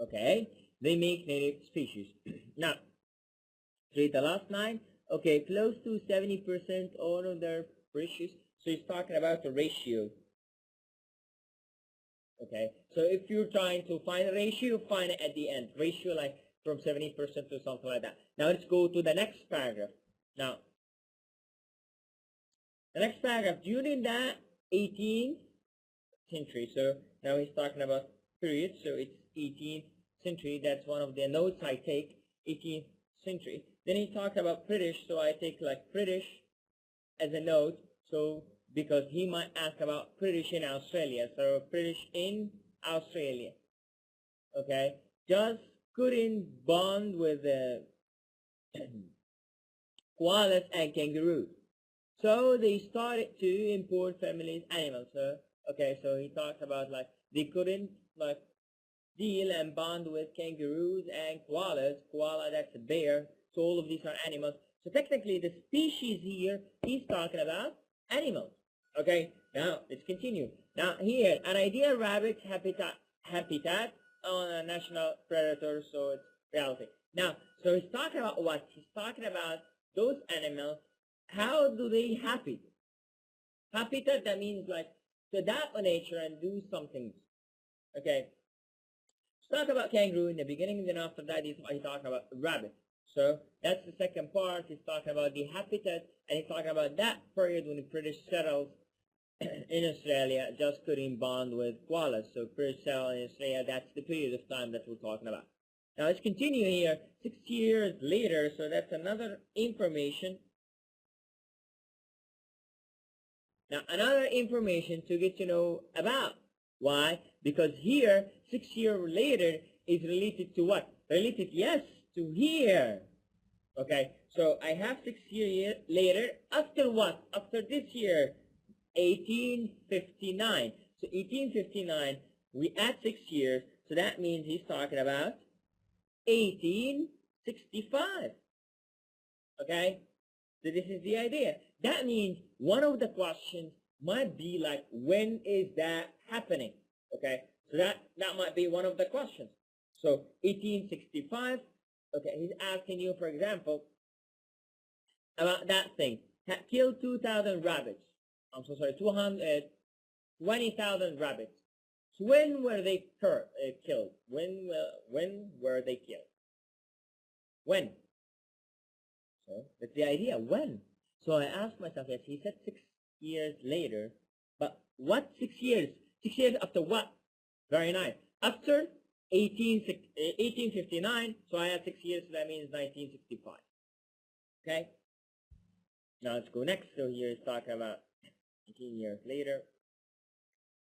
Okay, they make native species. Now, read the last line. Okay, close to 70% all of their species. So it's talking about the ratio. Okay, so if you're trying to find a ratio, find it at the end. Ratio like from 70% to something like that. Now let's go to the next paragraph. Now, the next paragraph, during the 18th century. So now he's talking about period. So it's 18th century. That's one of the notes I take, 18th century. Then he talked about British. So I take like British as a note. So because he might ask about British in Australia. So British in Australia. Okay. Just couldn't bond with the koalas and kangaroos. So they started to import families animals. So okay, so he talks about like they couldn't like deal and bond with kangaroos and koalas. Koala, that's a bear. So all of these are animals. So technically the species here he's talking about animals. Okay, now let's continue. Now here, an ideal rabbit habitat on a national predator, so it's reality. Now, so he's talking about what? He's talking about those animals. How do they habitat? Habitat, that means like to adapt to nature and do something. Okay. Let's talk about kangaroo in the beginning, and then after that he's talking about rabbit. So that's the second part. He's talking about the habitat, and he's talking about that period when the British settled in Australia, just couldn't bond with koalas. So British settled in Australia, that's the period of time that we're talking about. Now let's continue here. 6 years later, so that's another information. Now, another information to get to know about. Why? Because here, 6 years later is related to what? Related, yes, to here. Okay, so I have 6 years later. After what? After this year, 1859. So 1859, we add 6 years. So that means he's talking about 1865. Okay? So this is the idea. That means one of the questions might be like, when is that happening? Okay, so that might be one of the questions. So 1865, okay, he's asking you, for example, about that thing. Killed 2,000 rabbits. I'm so sorry, 20,000 rabbits. So when were they killed? When were they killed? When? So that's the idea. When? So I asked myself, yes, he said 6 years later, but what 6 years? 6 years after what? Very nice. After 1859, so I had 6 years, so that means 1965. Okay? Now let's go next. So here is talking about 18 years later.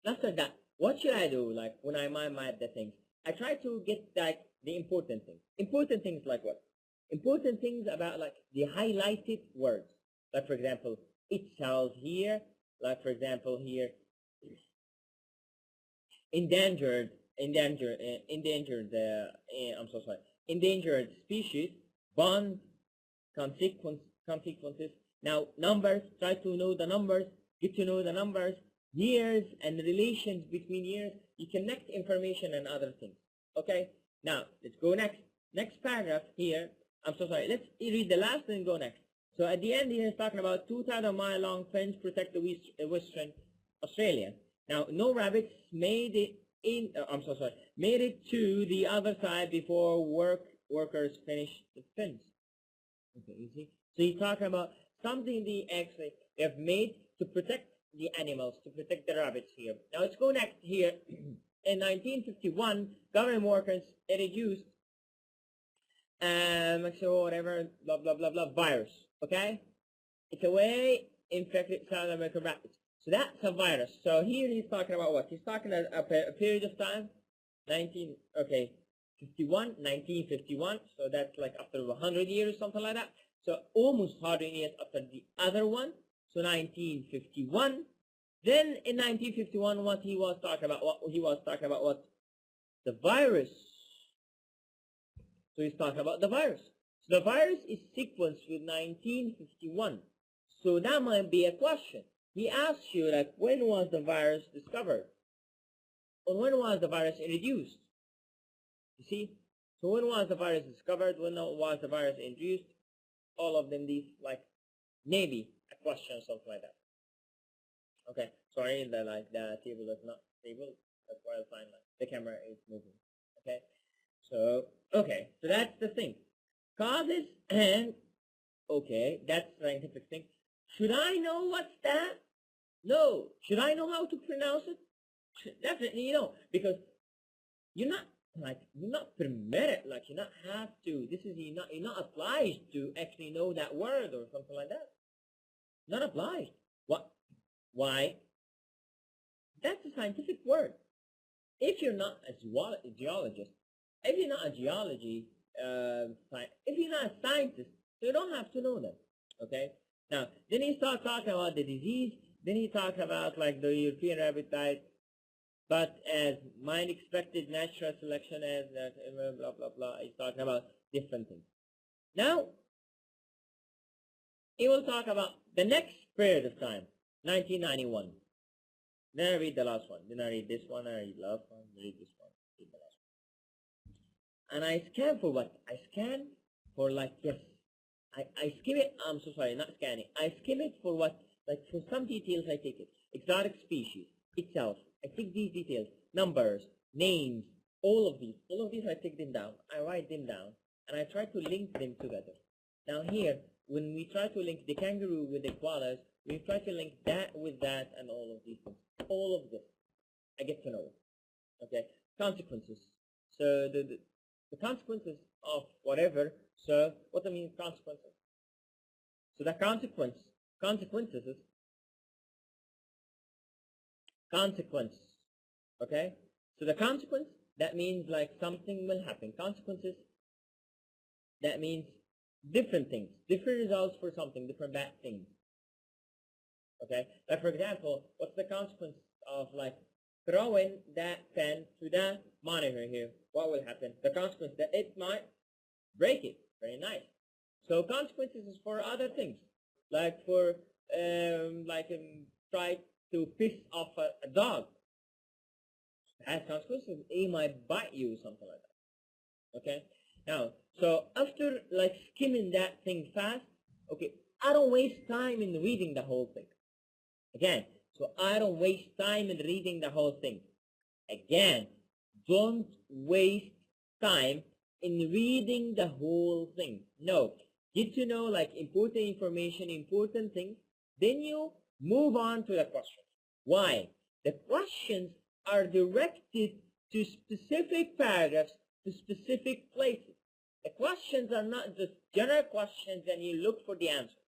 After that, what should I do? Like when I mind the things, I try to get like the important things. Important things like what? Important things about like the highlighted words. Like for example, it sells here. Like for example here, endangered. I'm so sorry. Endangered species. Bond consequences. Now numbers. Try to know the numbers. Get to know the numbers. Years and relations between years. You connect information and other things. Okay. Now let's go next. Next paragraph here. I'm so sorry. Let's read the last and go next. So at the end here, it's talking about 2,000-mile long fence protect the Western Australia. Now, no rabbits made it in. Made it to the other side before workers finished the fence. Okay, you see. So he's talking about something they have made to protect the animals, to protect the rabbits here. Now let's go next here. In 1951, government workers reduced so whatever, blah, blah, blah, blah, virus, okay? It's a way infected South American rabbits. So that's a virus. So here he's talking about what? He's talking about a period of time, 1951, so that's like after 100 years, something like that. So almost 100 years after the other one, so 1951. Then in 1951, what he was talking about, the virus. So he's talking about the virus. So the virus is sequenced with 1951. So that might be a question. He asks you, like, when was the virus discovered? Or when was the virus introduced? You see? So when was the virus discovered? When was the virus introduced? All of them, these like maybe a question, something like that. Okay, sorry, the table is not stable. That's why I'll find the camera is moving. Okay, so that's the thing. Causes and okay, that's scientific thing. Should I know what's that? No. Should I know how to pronounce it? Definitely no, because you're not permitted, you not have to. This is you're not obliged to actually know that word or something like that. Not obliged. What? Why? That's a scientific word. If you're not a geologist, if you're not a geology, if you're not a scientist, you don't have to know that. Okay. Now, then he starts talking about the disease. Then he talks about the European rabbit diet, but as mind expected natural selection as blah blah blah. He's talking about different things. Now, he will talk about the next period of time, 1991. Then I read the last one. Then I read this one. I read the last one. I read this one. Read the last one. And I scan for what? I scan for yes. I skim it. I'm so sorry, not scanning. I skim it for what? For some details I take it. Exotic species itself. I take these details, numbers, names, all of these I take them down. I write them down, and I try to link them together. Now here, when we try to link the kangaroo with the koalas, we try to link that with that and all of these things. All of this, I get to know. Okay, consequences. So the consequences of whatever. So what I mean consequences. So the consequences. Okay. So the consequence, that means something will happen. Consequences, that means different things, different results for something, different bad things. Okay. For example, what's the consequence of throwing that pen to the monitor here? What will happen? The consequence that it might break it. Very nice. So consequences is for other things, try to piss off a dog. It has consequences. He might bite you, something like that. Okay. Now, so after skimming that thing fast, okay, I don't waste time in reading the whole thing. Again, so I don't waste time in reading the whole thing. Again, don't waste time in reading the whole thing. No, get to know important information, important things, then you move on to the questions. Why? The questions are directed to specific paragraphs, to specific places. The questions are not just general questions and you look for the answer.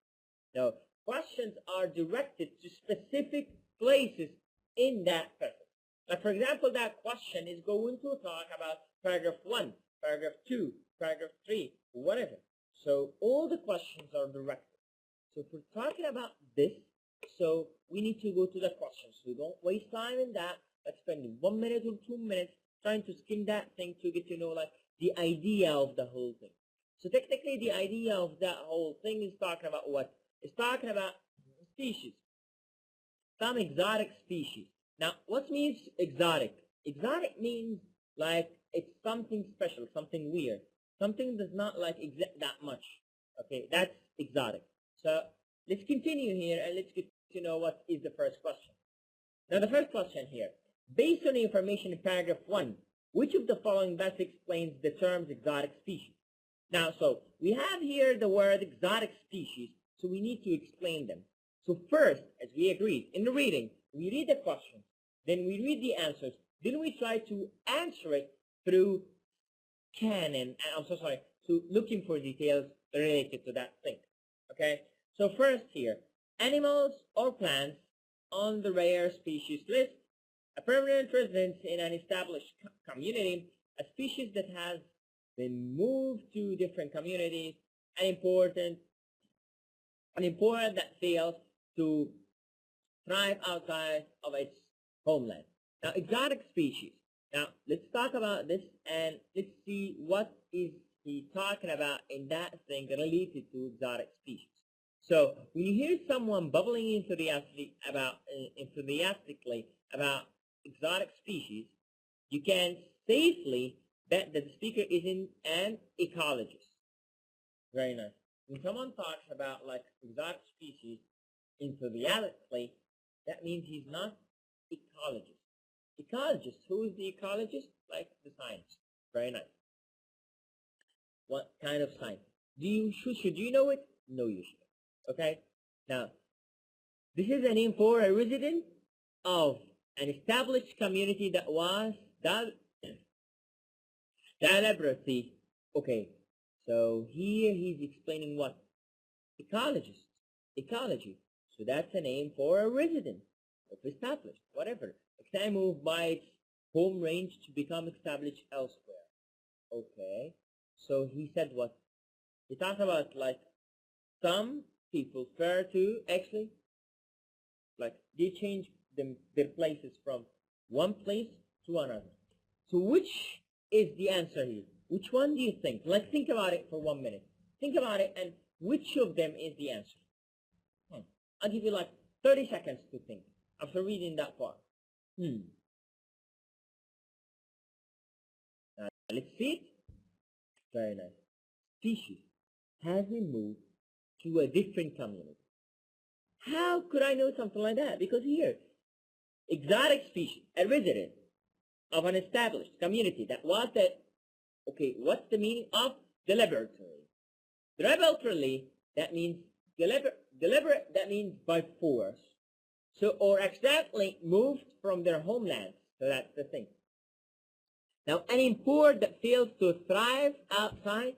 No, questions are directed to specific places in that paragraph. For example, that question is going to talk about paragraph 1, paragraph 2, paragraph 3, whatever. So all the questions are directed. So if we're talking about this, so we need to go to the questions. So don't waste time in that. Let's spend 1 minute or 2 minutes trying to skim that thing to get to know the idea of the whole thing. So technically the idea of that whole thing is talking about what? It's talking about species. Some exotic species. Now what means exotic? Exotic means it's something special, something weird. Something does not exist that much. Okay, that's exotic. So let's continue here and let's get to know what is the first question. Now the first question here. Based on the information in paragraph 1, which of the following best explains the terms exotic species? Now, so we have here the word exotic species, so we need to explain them. So first, as we agreed, in the reading, we read the question, then we read the answers, then we try to answer it through so looking for details related to that thing. Okay, so first here, animals or plants on the rare species list, a permanent residence in an established community, a species that has been moved to different communities, an important that fails to thrive outside of its homeland. Now, exotic species. Now, let's talk about this and let's see what is he talking about in that thing related to exotic species. So, when you hear someone bubbling enthusiastically about exotic species, you can safely that the speaker isn't an ecologist. Very nice. When someone talks about like exotic species into reality, that means he's not ecologist. Ecologist, who is the ecologist? Like the scientist. Very nice. What kind of science? Should you know it? No, you should. Okay? Now, this is a name for a resident of an established community that was deliberately. Okay, so here he's explaining what? Ecologist. Ecology. So that's a name for a resident of established, whatever. A can move by its home range to become established elsewhere. Okay, so he said what? He talked about like some people prefer to actually like they change their places from one place to another. So which is the answer here? Which one do you think? Let's think about it for 1 minute. Think about it, and which of them is the answer? I'll give you like 30 seconds to think after reading that part. Let's see it. Very nice. Species has been moved to a different community. How could I know something like that? Because here, exotic species, a resident of an established community that was that, okay, what's the meaning of deliberately? Deliberately, that means deliberate, that means by force. So, or accidentally moved from their homeland. So that's the thing. Now, an import that fails to thrive outside.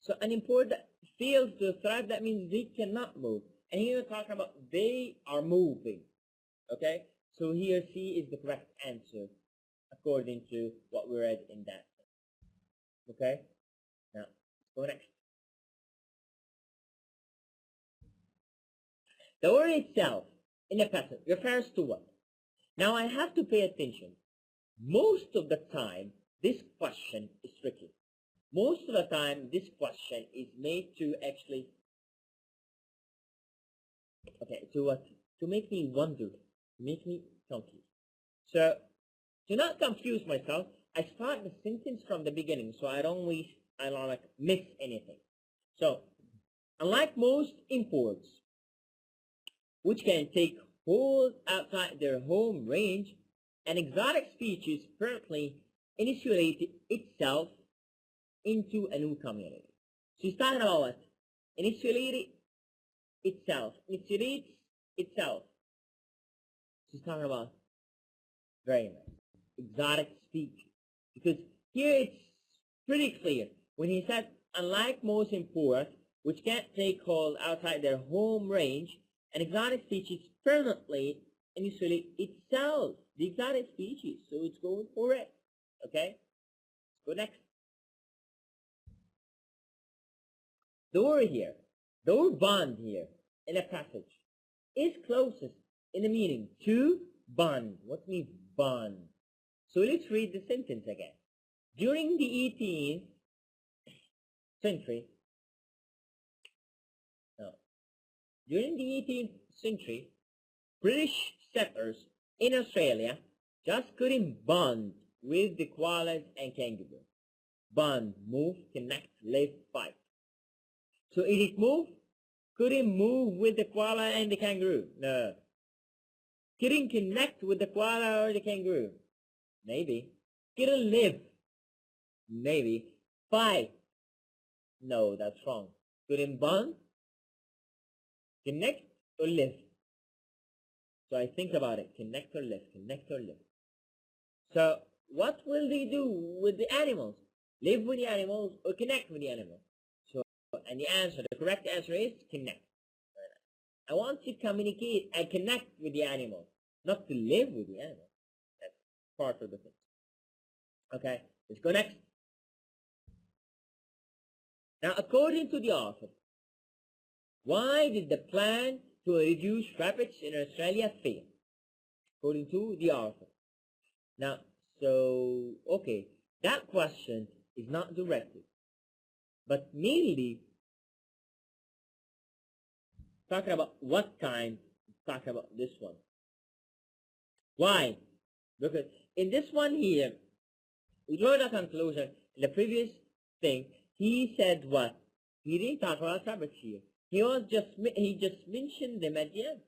So an import that fails to thrive, that means they cannot move. And here we're talking about they are moving. Okay? So here C is the correct answer according to what we read in that. Okay? Now, let's go next. The word itself in a passive refers to what? Now I have to pay attention. Most of the time, this question is tricky. Most of the time, this question is made to actually, okay, to what? To make me wonder, to make me confused. So, to not confuse myself, I start the sentence from the beginning so I don't like miss anything. So, unlike most imports, which can take hold outside their home range, an exotic species permanently initiated itself into a new community. So he's talking about what? Initiates itself. So he's talking about very nice. Exotic species. Because here it's pretty clear. When he said, unlike most imports, which can't take hold outside their home range, an exotic species permanently initiates itself. The exotic species. So it's going for it. Okay? Let's go next. The word bond here in a passage is closest in the meaning to bond. What means bond? So let's read the sentence again. During the 18th century, British settlers in Australia just couldn't bond with the koalas and kangaroo. Bond, move, connect, live, fight. So is it move? Couldn't move with the koala and the kangaroo? No. Couldn't connect with the koala or the kangaroo? Maybe. Couldn't live? Maybe. Fight? No, that's wrong. Couldn't bond? Connect or live? So I think about it. Connect or live? Connect or live? So what will they do with the animals? Live with the animals or connect with the animals? And the correct answer is connect. I want to communicate and connect with the animal, not to live with the animal. That's part of the thing. Okay, let's go next. Now, according to the author, why did the plan to reduce rabbits in Australia fail? According to the author. Now, so, okay, that question is not directed, but mainly talking about what kind, talking about this one. Why? Because in this one here, we draw the conclusion in the previous thing, he said what? He didn't talk about rabbits here. He just mentioned them at the end.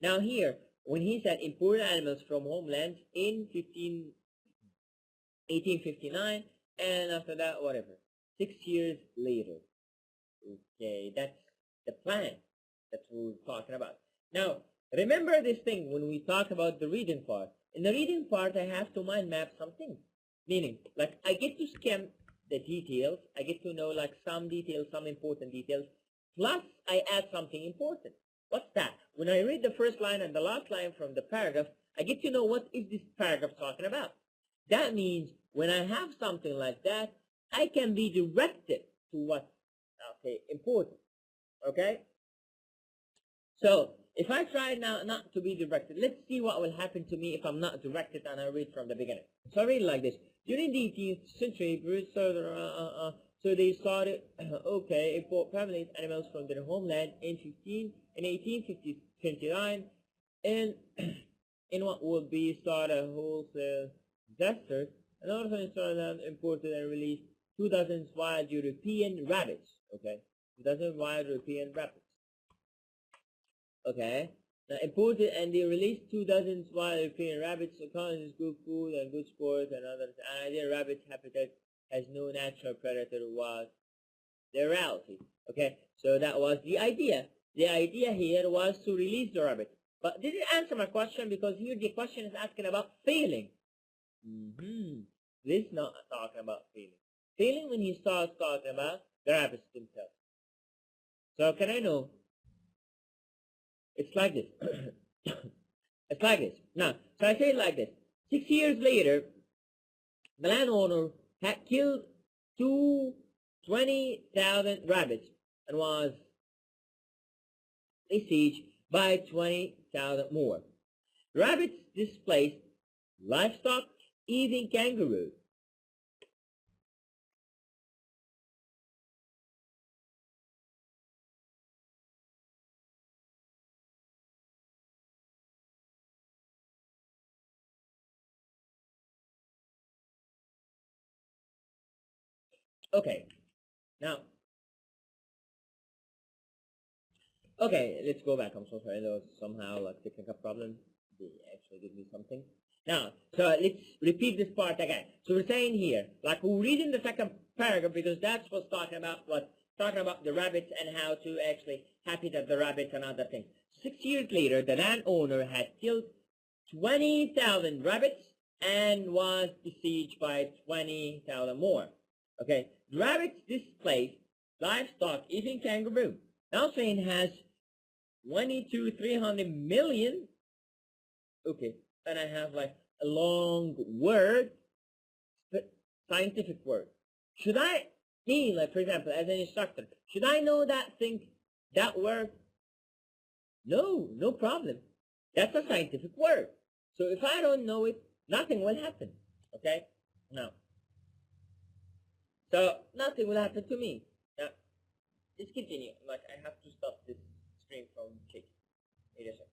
Now here, when he said imported animals from homelands in 1859, and after that, whatever, 6 years later. Okay, that's the plan that we're talking about. Now, remember this thing when we talk about the reading part. In the reading part, I have to mind map something. Meaning, like, I get to skim the details. I get to know, like, some details, some important details. Plus, I add something important. What's that? When I read the first line and the last line from the paragraph, I get to know what is this paragraph talking about. That means when I have something like that, I can be directed to what's, okay, important. Okay? So, if I try now not to be directed, let's see what will happen to me if I'm not directed and I read from the beginning. So I read like this. During the 18th century, so they started, okay, import families, animals from their homeland in 1859, and in what would be start a wholesale disaster, and also started imported and released 2 dozen wild European rabbits, okay, 2 dozen wild European rabbits, okay. Now imported and they released 2 dozen wild European rabbits, economies, good food and good sports and others. And ideal rabbit habitat has no natural predator was the reality. Okay, so that was the idea. The idea here was to release the rabbit. But didn't answer my question because here the question is asking about failing. This is not talking about failing. Failing when he starts talking about the rabbits themselves. So can I know? It's like this. It's like this. Now, so I say it like this. 6 years later, the landowner had killed 20,000 rabbits and was besieged by 20,000 more. Rabbits displaced livestock, even kangaroo. Okay, now, okay, let's go back. I'm so sorry, there was somehow like technical problem. They actually did me something. Now, so let's repeat this part again. So we're saying here, like we're reading the second paragraph because that's what's talking about the rabbits and how to actually habitat the rabbits and other things. 6 years later, the landowner had killed 20,000 rabbits and was besieged by 20,000 more. Okay, the rabbits displaced livestock, even kangaroo. Now saying has 300 million. Okay, and I have like a long word, scientific word. Should I mean, like for example, as an instructor, should I know that thing, that word? No, no problem. That's a scientific word. So if I don't know it, nothing will happen. Okay? Now, so nothing will happen to me. Now, let's continue. Like I have to stop this stream from shaking. Wait a second.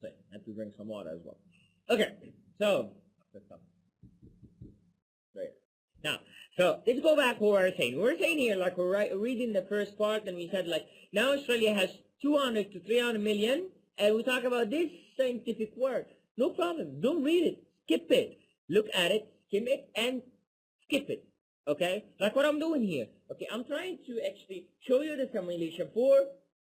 So I have to drink some water as well. Okay, so right now, so let's go back to what we're saying. We're saying here, like we're reading the first part, and we said like now Australia has 200 to 300 million, and we talk about this scientific word. No problem. Don't read it. Skip it. Look at it. skim it and skip it. Okay, like what I'm doing here. Okay, I'm trying to actually show you the simulation for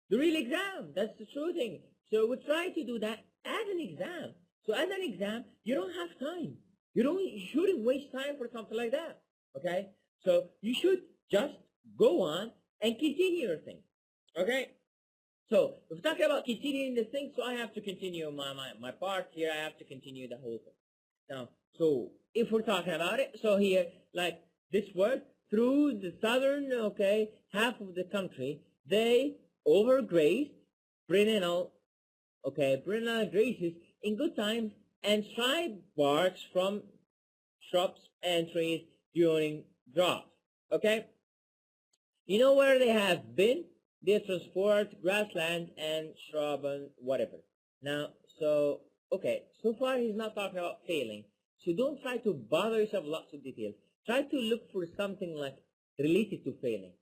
the real exam. That's the true thing. So we're trying to do that as an exam. So as an exam, you don't have time. You shouldn't waste time for something like that. Okay, so you should just go on and continue your thing. Okay, so if we're talking about continuing the thing, so I have to continue my part here. I have to continue the whole thing. Now, so if we're talking about it, so here, like this word, through the southern, okay, half of the country, they overgrazed perennial, okay, perennial grasses in good times and stripe barks from shrubs and trees during drought. Okay, you know where they have been? They transport grassland and shrub and whatever. Now, so okay, so far he's not talking about failing. So don't try to bother yourself lots of details. Try to look for something like related to failing.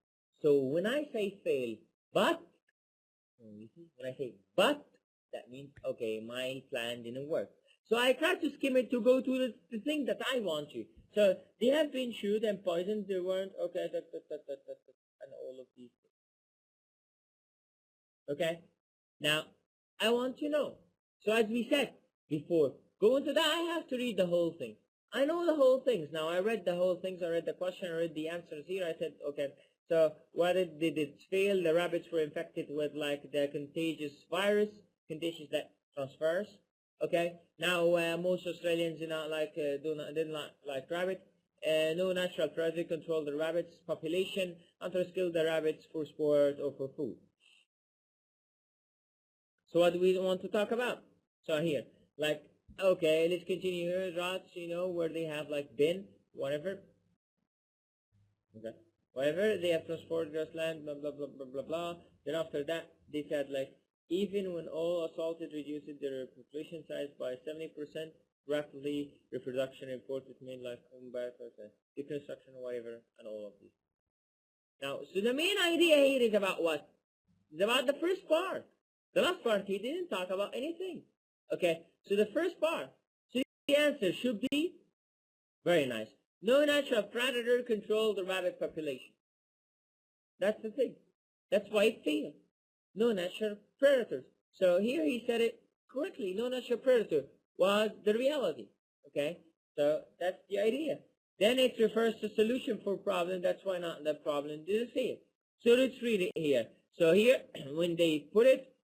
So when I say fail, but when I say but, that means okay, my plan didn't work. So I try to skim it to go to the thing that I want to. So they have been shot and poisoned. They weren't okay, and all of these things. Okay. Now I want to know. So as we said before, go into that. I have to read the whole thing. I know the whole things. Now I read the whole things. I read the question. I read the answers here. I said, okay. So what did it fail? The rabbits were infected with like the contagious virus, conditions that transfers. Okay. Now most Australians didn't like rabbit. No natural predator control the rabbits population. Hunters kill the rabbits for sport or for food. So what do we want to talk about? So here, like, okay, let's continue here. Rats, you know, where they have like been, whatever. Okay. Whatever, they have transported grassland, blah, blah, blah, blah, blah, blah. Then after that, they said like, even when all assaulted reduced their population size by 70%, rapidly reproduction reported made like combat, deconstruction, whatever, and all of these. Now, so the main idea here is about what? It's about the first part. The last part, he didn't talk about anything. Okay, so the first part. So the answer should be, very nice. No natural predator controlled the rabbit population. That's the thing. That's why it failed. No natural predators. So here he said it correctly. No natural predator was the reality. Okay, so that's the idea. Then it refers to solution for problem. That's why not the problem didn't fail. So let's read it here. So here, when they put it,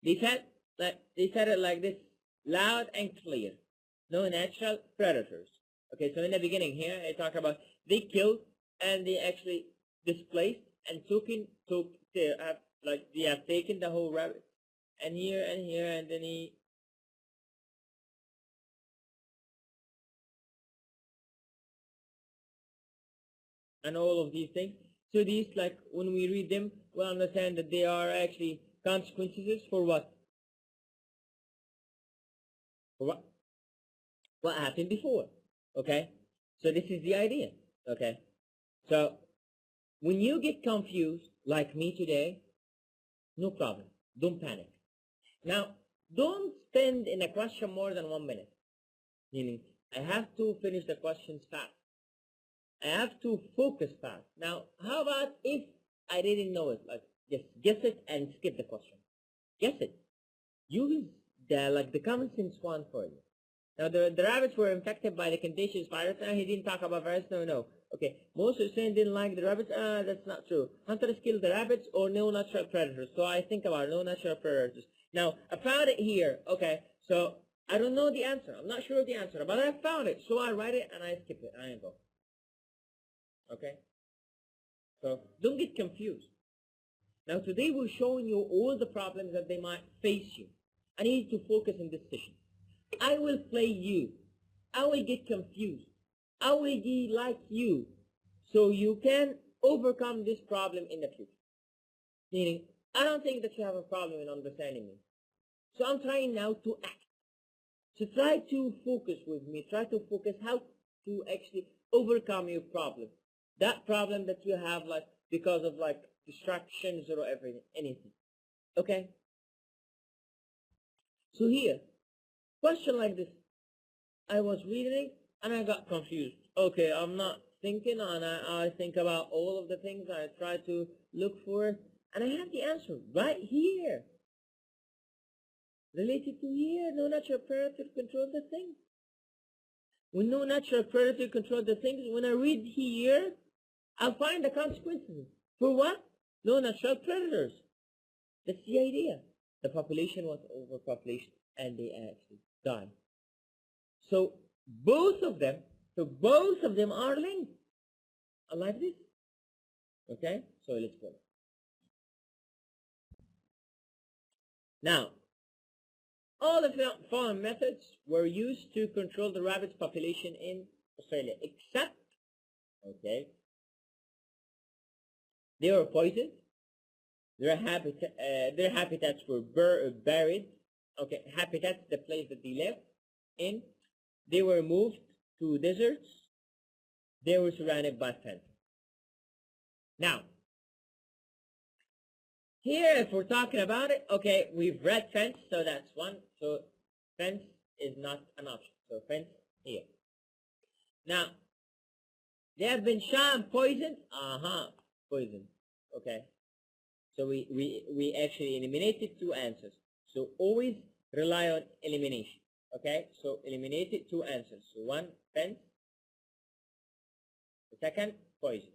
they said it like this, loud and clear. No natural predators. Okay, so in the beginning here, I talk about they killed and they actually displaced and they have taken the whole rabbit and here and then he and all of these things. So these, like when we read them, we'll understand that they are actually consequences for what? For what? What happened before. Okay? So this is the idea. Okay? So when you get confused, like me today, no problem. Don't panic. Now, don't spend in a question more than 1 minute. Meaning, I have to finish the questions fast. I have to focus fast. Now, how about if I didn't know it? Like, just guess it and skip the question. Guess it. Use the common sense one for you. Now, the rabbits were infected by the contagious virus. He didn't talk about virus. No. Okay, most Australians didn't like the rabbits. That's not true. Hunters killed the rabbits or no natural predators. So I think about no natural predators. Now, I found it here. Okay, so I don't know the answer. I'm not sure of the answer, but I found it. So I write it and I skip it. I go. Okay? So don't get confused. Now, today we're showing you all the problems that they might face you. I need you to focus in this session. I will play you. I will get confused. I will be like you so you can overcome this problem in the future. Meaning, I don't think that you have a problem in understanding me. So I'm trying now to act. So try to focus with me. Try to focus how to actually overcome your problem. That problem that you have like because of like distractions or anything. Okay? So here, question like this. I was reading and I got confused. Okay, I'm not thinking, and I think about all of the things I try to look for, and I have the answer right here. Related to here, no natural predator control the thing. When no natural predator control the things, when I read here, I'll find the consequences. For what? No natural predators. That's the idea. The population was overpopulation and they actually died. So both of them are linked. Like this. Okay? So let's go. Now, all the following methods were used to control the rabbit population in Australia, except, okay, they were poisoned, their habitats were buried, okay, habitats, the place that they lived in, they were moved to deserts, they were surrounded by fence. Now, here, if we're talking about it, okay, we've read fence, so that's one. So fence is not an option. So fence here. Now, they have been shot and poisoned. Poisoned. Okay. So we actually eliminated two answers. So always rely on elimination. Okay. So eliminated two answers. So one, fence. The second, poison.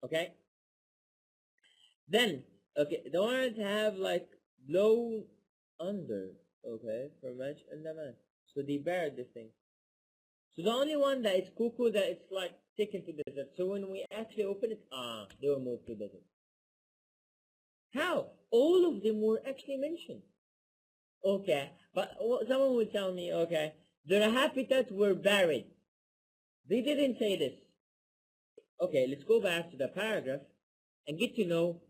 Okay. Then, okay, the ones have like blown under, okay, for much and the man. So they buried this thing. So the only one that is cuckoo that it's like taken to desert. So when we actually open it, they were moved to desert. How? All of them were actually mentioned. Okay, but someone would tell me, okay, their habitats were buried. They didn't say this. Okay, let's go back to the paragraph and get to know,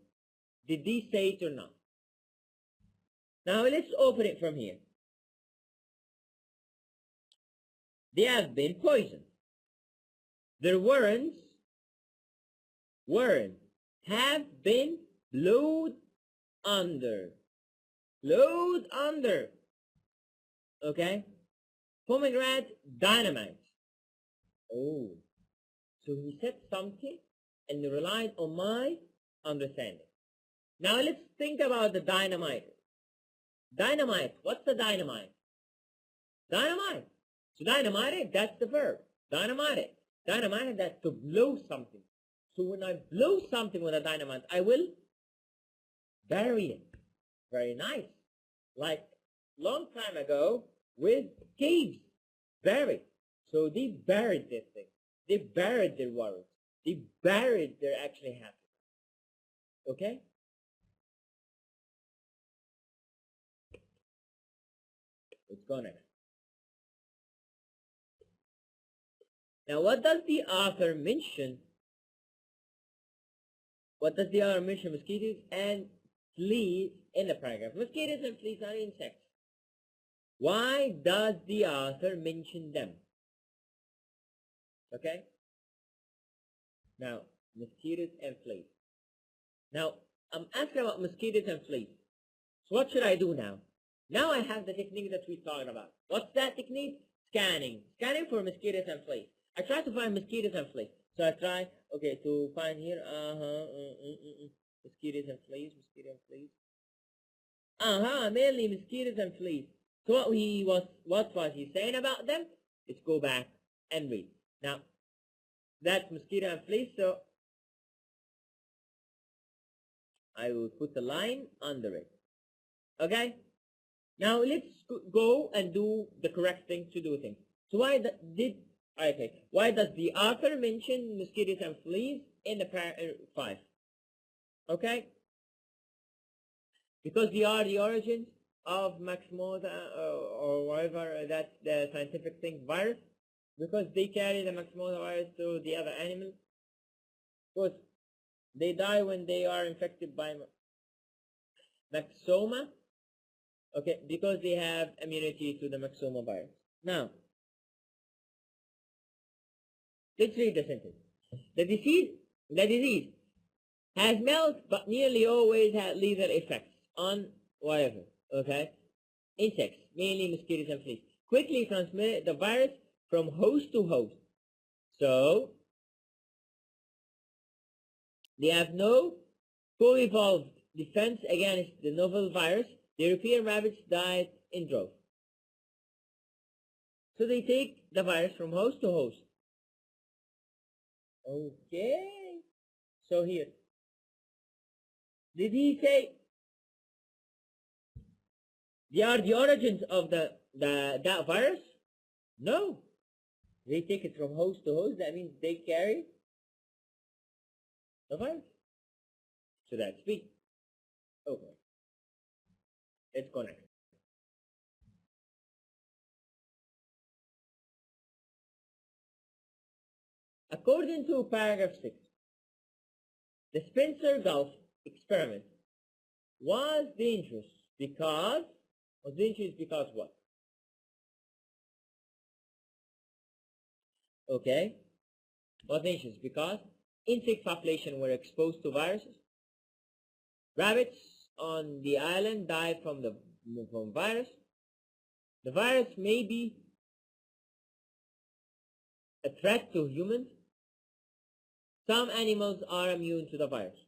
did they say it or not? Now let's open it from here. They have been poisoned. Their warrens have been blowed under. Blowed under. Okay? Pomegranate dynamite. Oh. So he said something and relied on my understanding. Now let's think about the dynamite. Dynamite. What's the dynamite? Dynamite. So dynamite, that's the verb. Dynamite. Dynamite, that's to blow something. So when I blow something with a dynamite, I will bury it. Very nice. Like long time ago with caves. Buried. So they buried this thing. They buried their worries. They buried their actually happiness. Okay? Let's go next. Now, what does the author mention? What does the author mention? Mosquitoes and fleas in the paragraph. Mosquitoes and fleas are insects. Why does the author mention them? Okay? Now, mosquitoes and fleas. Now, I'm asking about mosquitoes and fleas. So what should I do now? Now I have the technique that we're talking about. What's that technique? Scanning. Scanning for mosquitoes and fleas. I try to find mosquitoes and fleas. So I try, okay, to find here, mosquitoes and fleas, mainly mosquitoes and fleas. So what was he saying about them? Let's go back and read. Now, that's mosquito and fleas, so I will put a line under it. Okay? Now let's go and do the correct thing to do things. So why does the author mention mosquitoes and fleas in the paragraph 5? Okay? Because they are the origins of Maximosa or whatever, that's the scientific thing, virus. Because they carry the Maximosa virus to the other animals. Because they die when they are infected by Maxoma. Okay, because they have immunity to the Maxoma virus. Now, let's read the sentence. The disease has mild but nearly always had lethal effects on whatever, okay? Insects, mainly mosquitoes and fleas. quickly transmitted the virus from host to host. So they have no co-evolved defense against the novel virus. The European rabbits died in droves. So they take the virus from host to host. Okay. So here, did he say they are the origins of that virus? No. They take it from host to host. That means they carry the virus. So that's B. Okay. Let's go next. According to paragraph 6, the Spencer Gulf experiment was dangerous because what? Okay. Was dangerous because insect population were exposed to viruses. Rabbits on the island died from virus. The virus may be a threat to humans. Some animals are immune to the virus.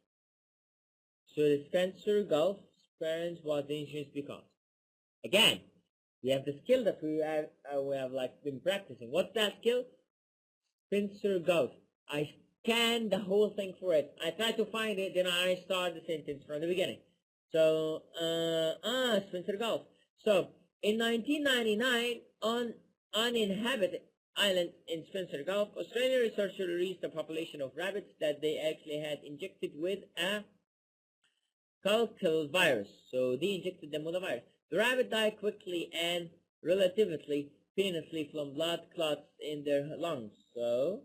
So the Spencer Gulf experiment was dangerous because, again, we have the skill that we have like been practicing. What's that skill? Spencer Gulf. I scanned the whole thing for it. I tried to find it, then I start the sentence from the beginning. So, Spencer Gulf. So, in 1999, on uninhabited island in Spencer Gulf, Australian researchers released a population of rabbits that they actually had injected with a calcal virus. So they injected them with a virus. The rabbit died quickly and relatively painlessly from blood clots in their lungs. So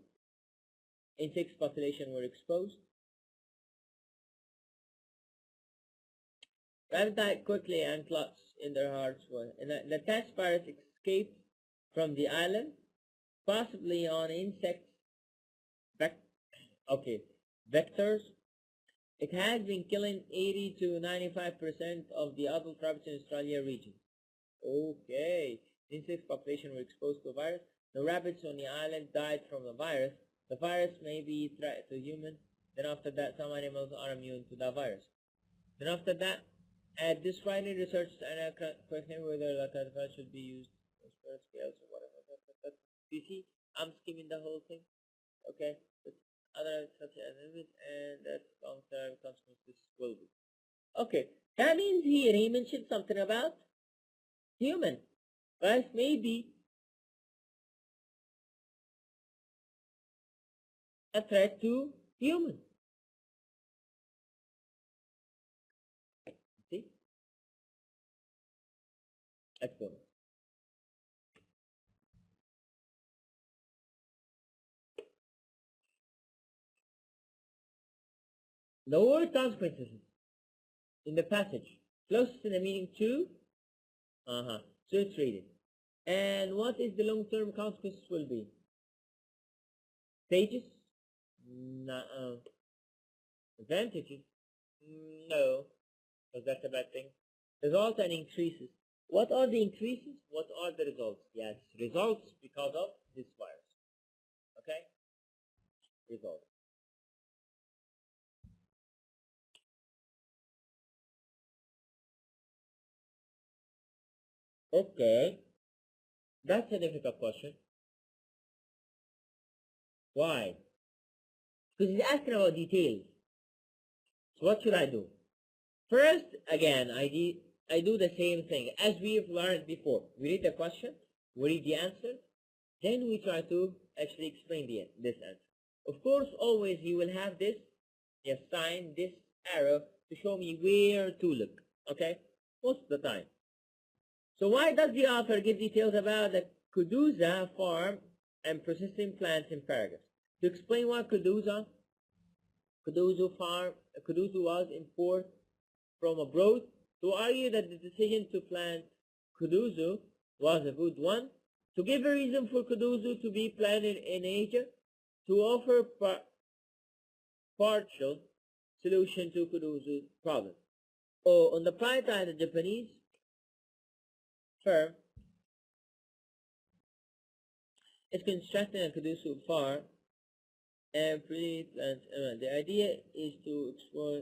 insect population were exposed. Rabbit died quickly and clots in their hearts were. And the test virus escaped from the island, possibly on insect vectors. It has been killing 80 to 95% of the adult rabbits in Australia region. Okay, insect population were exposed to a virus. The rabbits on the island died from the virus. The virus may be a threat to humans. Then after that, some animals are immune to the virus. Then after that, this widely researched and question whether the virus should be used as scales or whatever. You see, I'm skimming the whole thing. Okay, but other such as limit and that long-term consequences will be. Okay, that means here he mentioned something about human. Virus may be a threat to human. See? Let's go. The word consequences in the passage closest in the meaning to so it's read it. And what is the long-term consequences will be? Stages? No. Advantages? No, because that's a bad thing. Results and increases. What are the increases? What are the results? Yes, results because of this virus. Okay? Results. Okay. That's a difficult question. Why? Because he's asking about details. So what should I do? First, again, I do the same thing as we've learned before. We read the question, we read the answer, then we try to actually explain this answer. Of course, always you will have this sign, this arrow to show me where to look. Okay? Most of the time. So why does the author give details about the Kuduza farm and processing plants in paragraphs? To explain what Kuduza was imported from abroad, to argue that the decision to plant kuduzu was a good one, to give a reason for kuduzu to be planted in Asia, to offer partial solution to kuduzu problem. On the bright side, the Japanese firm It can strengthen and produce so far every plant element. The idea is to explore